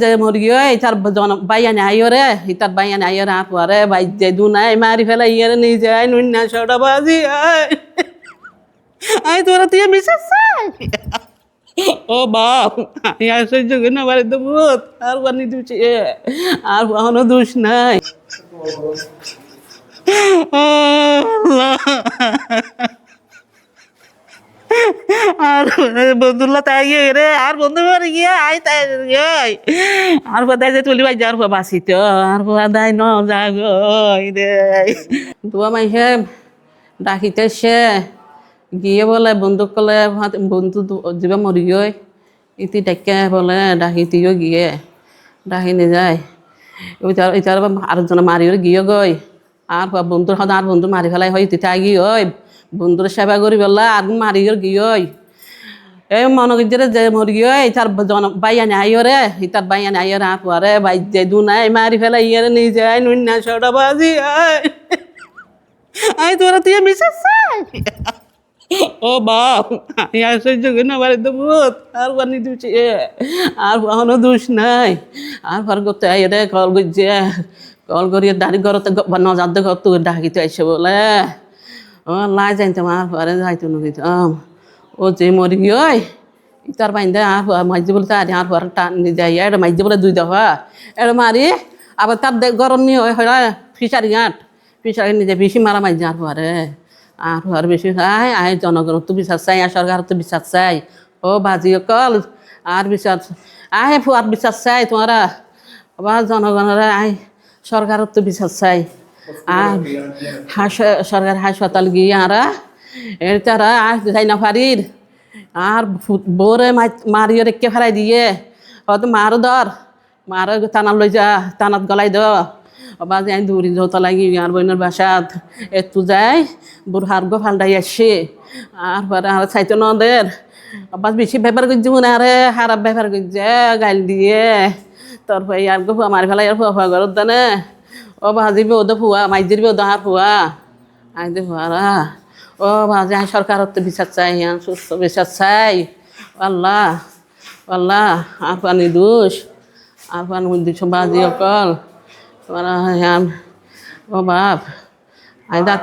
যে মরিও ইতার বাইয়া নাই রে ইতার বাইয়া নাই রে আপরে বাই যে দুনাই মারি ফেলাই ইয়ে নিয়ে যায় নুন্না ছটা বাজি আই তোরা তুই মিশাস ও বাপ আমি আর সহ্য করি না বাড়িতে ভূত আর বানি দুছি আর কোনো দোষ নাই আর বন্ধুল্লা তাই রে আর বন্ধু বাড়ি গিয়ে আই তাই আর বাদাই যে তুলি ভাই যার বাসিত আর বাদাই ন যাগই রে তোমা মাইহে ডাকিতেছে গিয়ে বলে বন্ধুক কলে বন্ধু যা মরি গই ইতি ডাকে বলে ডাকিতিও গিয়ে ডাকি নিয়ে যায় ইতার আরেকজনে মারিও গিয়ে গই আর বন্ধুর সদা আর বন্ধু মারি ফেলাই হয় ইতি গি ওই বন্ধুর সেবা করি বললা আর মারিও গিয়ে এই মনগিজরে যে মরি গিয়ে ইতার বাইয়া নাই রে ইতার বাইয়া নাই রে আপরে বাই যে দুনাই মারি ফেলাই ইয়ে নিয়ে যায় নুন্না ছটা বাজি আই তোরা তুই মিশাস ও বাপ আমি আর সহ্য করি না বাড়িতে ভূত আর বানি দুছি আর কোনো দোষ নাই আর ঘর করতে আই রে কল করছে কল করিয়ে দাঁড়ি ঘরতে নজার ঘর তো ডাকিতে আইসে বলে ও লাই যাইতাম আর ঘরে যাইতো নগিতাম ও যে মরি গিয়ে ইতার বাইন্দে আর মাঝে বলে তার আর ঘর টান যাই এটা মাঝে বলে 2 দফা এটা মারি আবার তার গরম নিয়ে হয় ফিসারি নিজে বেশি মারা মাঝে আর ঘরে আর ঘর বেশি চাই আই জনগণ তো বিশ্বাস চাই আর সরকার তো বিশ্বাস চাই ও বাজি কল আর বিশ্বাস আই ফুয়ার বিশ্বাস চাই তোমারা আবার জনগণের আই সরকার তো বিশ্বাস চাই আর সরকার হাসপাতাল গিয়ে আরা এর তারা আর যাই না পারির আর বোরে মারিয়ে রেখে ফেলাই দিয়ে হয়তো মারো ধর মারো টানার লই যা টানাত গলাই দ আবার যাই দূরি যত লাগি আর বইনের বাসাত একটু যাই বুড়হার গো ফালটাই আসে আর পরে আর চাইতো নদের আবার বেশি ব্যাপার করছি মনে আরে খারাপ ব্যাপার করছে গাইল দিয়ে তোর ভাই আর গো মারি ফেলাই আর ফুয়া ঘরত দানে ও ভাজিবি ওদের ফুয়া মাইজিরবি ওদের আর ফুয়া আইতে ফুয়ারা ও ভাজি আই সরকারত তো বিচার চাই সুস্থ বিচার চাই আল্লাহ আল্লাহ আর পানি দোষ আর পানি দিছ বাজি অকল তোমারা ও বাপ আই দাঁত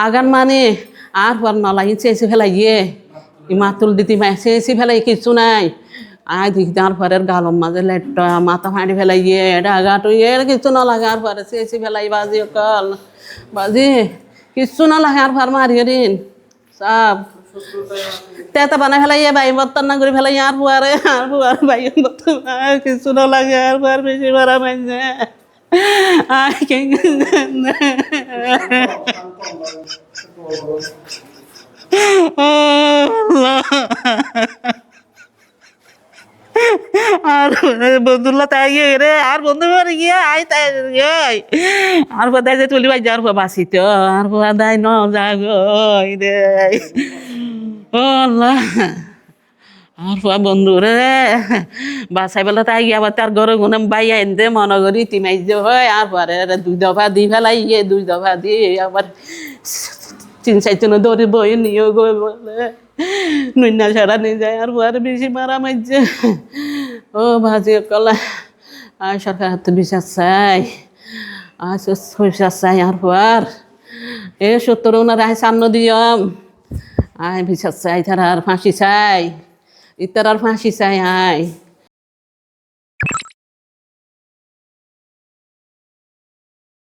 আগান মানে আর পর নলাই চেয়েছি ফেলাই গিয়ে মাতুল দিতি মাই চেয়েছি ফেলাই কিছু নাই আই দেখি তার পরের গালম মাঝে লেটটা মাথা ফাঁড়ি ফেলাই গিয়ে এটা আগাটো এর কিছু না লাগে আর পরে চেয়েছি ফেলাই বাজি অকল বাজি কিছু না লাগে আর পর মারিয়ে দিন সব তেতা বানাই ফেলাই বাই বর্তন না করে ফেলাই আর পুয়ারে বাই বর্তন কিছু না লাগে আর পর বেশি মারা মাইছে I can't. আর বন্ধুল্লা তাই রে আর বন্ধু বাড়ি গিয়ে আই তাই আর বাদাই যে তুলি ভাই যার বাসিত আর বাদাই ন যাগই রে ও আল্লাহ আর বন্ধু রে বাসাই বেলা তাই আবার তার ঘরে গুনে বাই আনতে মনে করি তিমাই যে হয় আর পরে 2 দফা দি ফেলাই 2 দফা দি আবার 3-4 দৌড়ি বই নিয়ে গো বলে নুন্না ছাড়া নিয়ে যায় আর পরে বেশি মারা মারছে ও ভাজি কলা আর সরকার তো বিশ্বাস চাই আর বিশ্বাস চাই আর পর এ 70 ওনার আয় সান্ন দিয়ম আয় বিশ্বাস চাই তার আর ফাঁসি চাই ইতার আর ফাঁসি চাই আয়